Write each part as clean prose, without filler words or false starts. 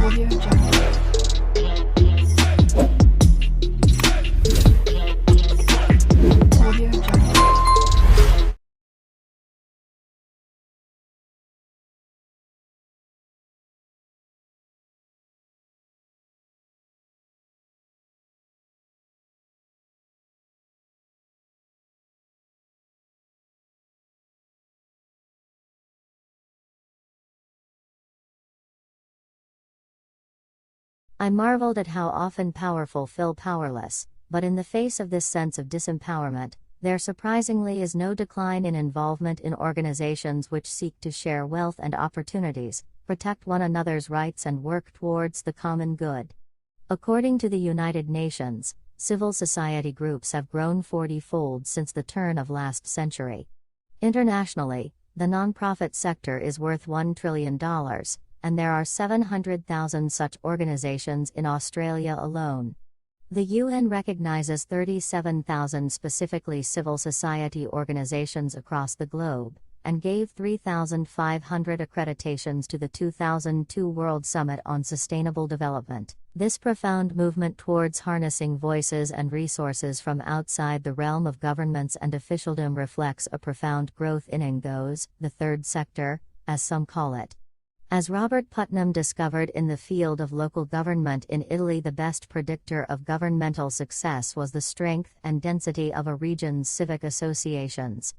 Audio Jungle. Audio Jungle. I marveled at how often powerful feel powerless, but in the face of this sense of disempowerment, there surprisingly is no decline in involvement in organizations which seek to share wealth and opportunities, protect one another's rights and work towards the common good. According to the United Nations, civil society groups have grown 40-fold since the turn of last century. Internationally, the nonprofit sector is worth $1 trillion, and there are 700,000 such organizations in Australia alone. The UN recognizes 37,000 specifically civil society organizations across the globe, and gave 3,500 accreditations to the 2002 World Summit on Sustainable Development. This profound movement towards harnessing voices and resources from outside the realm of governments and officialdom reflects a profound growth in NGOs, the third sector, as some call it. As Robert Putnam discovered in the field of local government in Italy, the best predictor of governmental success was the strength and density of a region's civic associations.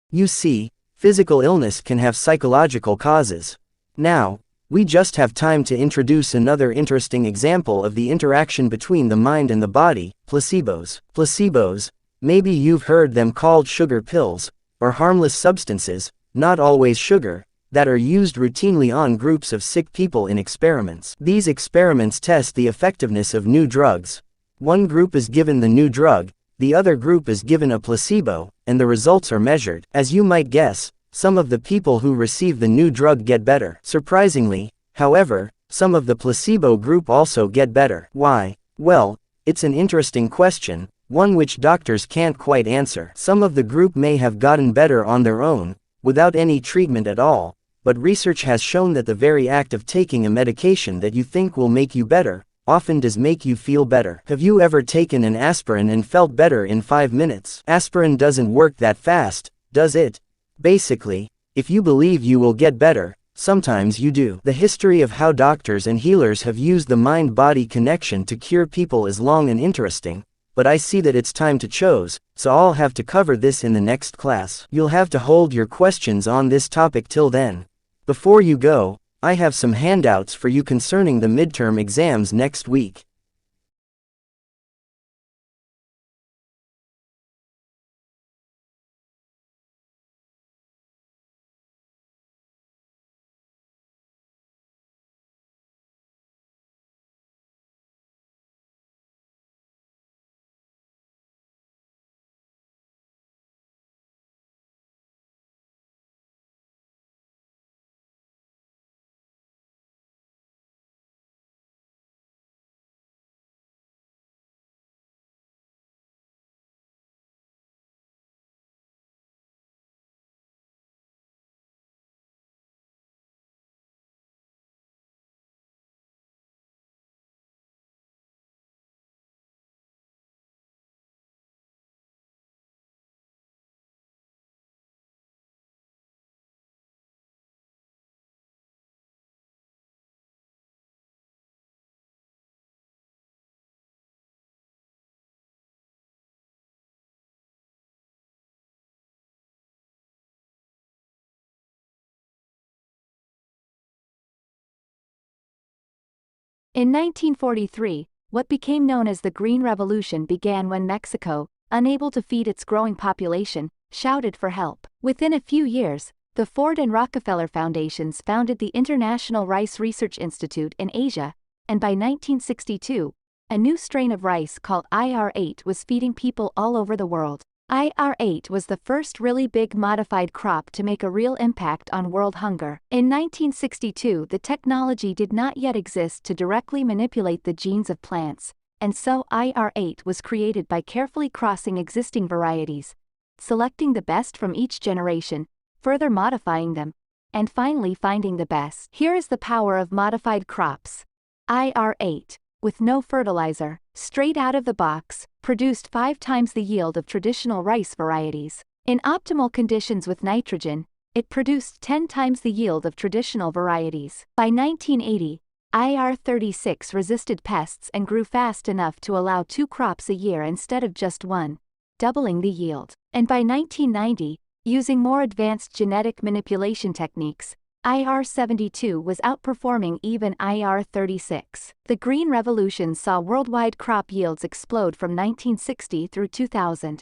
You see, physical illness can have psychological causes. Now, we just have time to introduce another interesting example of the interaction between the mind and the body: placebos. Placebos, maybe you've heard them called sugar pills, or harmless substances, not always sugar, that are used routinely on groups of sick people in experiments. These experiments test the effectiveness of new drugs. One group is given the new drug, the other group is given a placebo, and the results are measured. As you might guess, some of the people who receive the new drug get better. Surprisingly, however, some of the placebo group also get better. Why? Well, it's an interesting question, one which doctors can't quite answer. Some of the group may have gotten better on their own, without any treatment at all, but research has shown that the very act of taking a medication that you think will make you better often does make you feel better. Have you ever taken an aspirin and felt better in 5 minutes? Aspirin doesn't work that fast, does it? Basically, if you believe you will get better, sometimes you do. The history of how doctors and healers have used the mind-body connection to cure people is long and interesting, but I see that it's time to choose, so I'll have to cover this in the next class. You'll have to hold your questions on this topic till then. Before you go, I have some handouts for you concerning the midterm exams next week. In 1943, what became known as the Green Revolution began when Mexico, unable to feed its growing population, shouted for help. Within a few years, the Ford and Rockefeller Foundations founded the International Rice Research Institute in Asia, and by 1962, a new strain of rice called IR8 was feeding people all over the world. IR8 was the first really big modified crop to make a real impact on world hunger. In 1962, the technology did not yet exist to directly manipulate the genes of plants, and so IR8 was created by carefully crossing existing varieties, selecting the best from each generation, further modifying them, and finally finding the best. Here is the power of modified crops. IR8, with no fertilizer, straight out of the box, produced 5 times the yield of traditional rice varieties. In optimal conditions with nitrogen, it produced 10 times the yield of traditional varieties. By 1980, IR36 resisted pests and grew fast enough to allow 2 crops a year instead of just 1, doubling the yield. And by 1990, using more advanced genetic manipulation techniques, IR72 was outperforming even IR36. The Green Revolution saw worldwide crop yields explode from 1960 through 2000.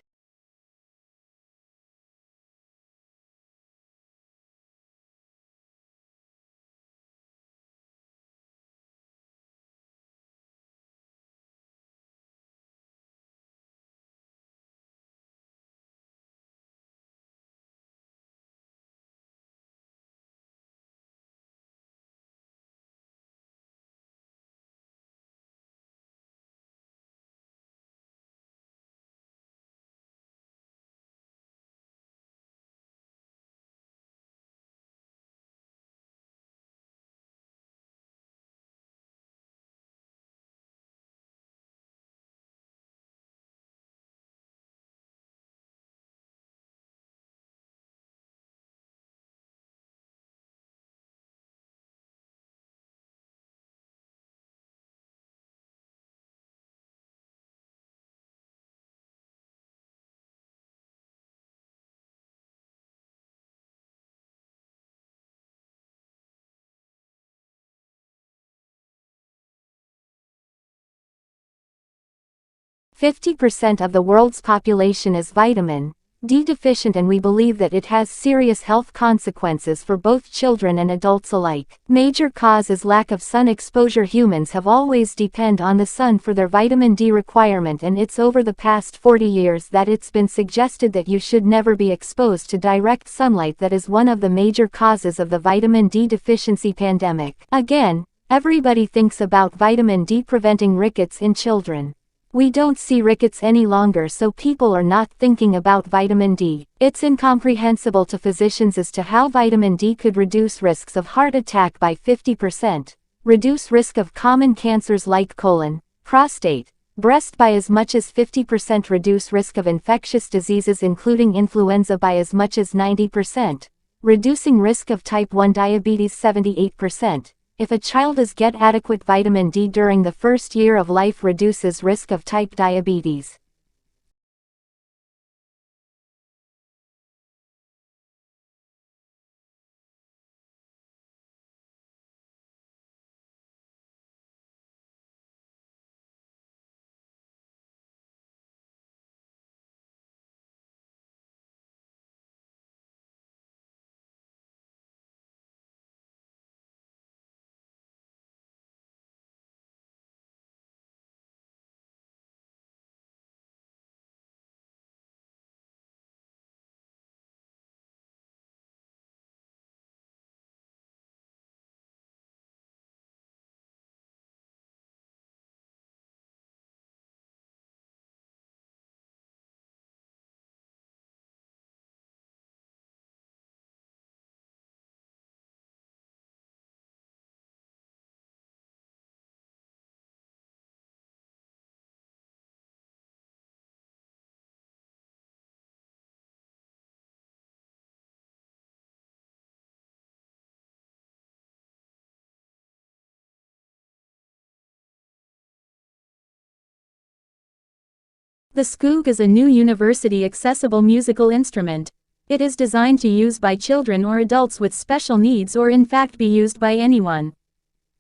"50% of the world's population is vitamin D deficient, and we believe that it has serious health consequences for both children and adults alike. Major cause is lack of sun exposure. Humans have always depend on the sun for their vitamin D requirement, and it's over the past 40 years that it's been suggested that you should never be exposed to direct sunlight. That is one of the major causes of the vitamin D deficiency pandemic. Again, everybody thinks about vitamin D preventing rickets in children. We don't see rickets any longer, so people are not thinking about vitamin D. It's incomprehensible to physicians as to how vitamin D could reduce risks of heart attack by 50%, reduce risk of common cancers like colon, prostate, breast by as much as 50%, reduce risk of infectious diseases including influenza by as much as 90%, reducing risk of type 1 diabetes 78%. If a child does get adequate vitamin D during the first year of life, reduces risk of type diabetes. The skoog is a new university-accessible musical instrument. It is designed to use by children or adults with special needs, or in fact be used by anyone.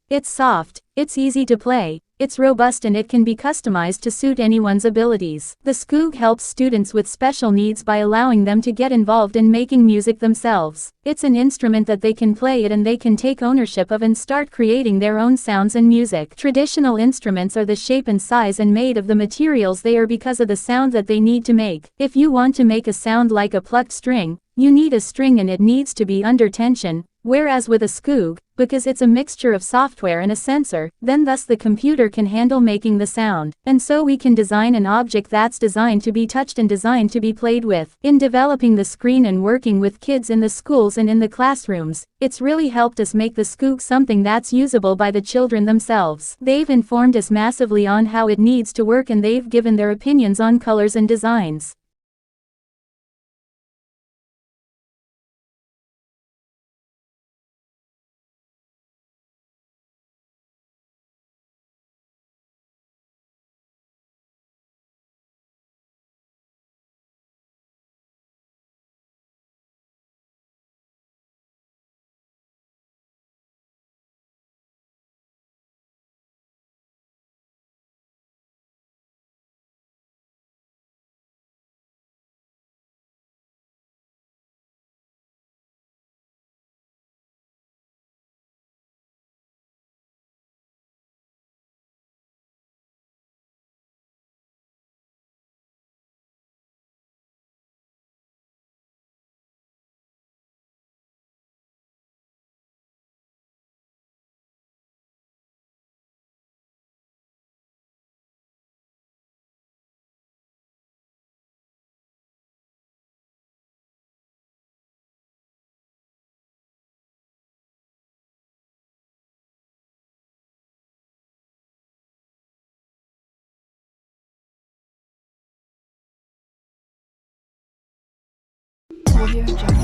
It's soft, it's easy to play, it's robust, and it can be customized to suit anyone's abilities. The Skoog helps students with special needs by allowing them to get involved in making music themselves. It's an instrument that they can play it and they can take ownership of and start creating their own sounds and music. Traditional instruments are the shape and size and made of the materials they are because of the sound that they need to make. If you want to make a sound like a plucked string, you need a string and it needs to be under tension, whereas with a Skoog, because it's a mixture of software and a sensor, then thus the computer can handle making the sound. And so we can design an object that's designed to be touched and designed to be played with. In developing the screen and working with kids in the schools and in the classrooms, it's really helped us make the Skoog something that's usable by the children themselves. They've informed us massively on how it needs to work and they've given their opinions on colors and designs. Audio Jungle.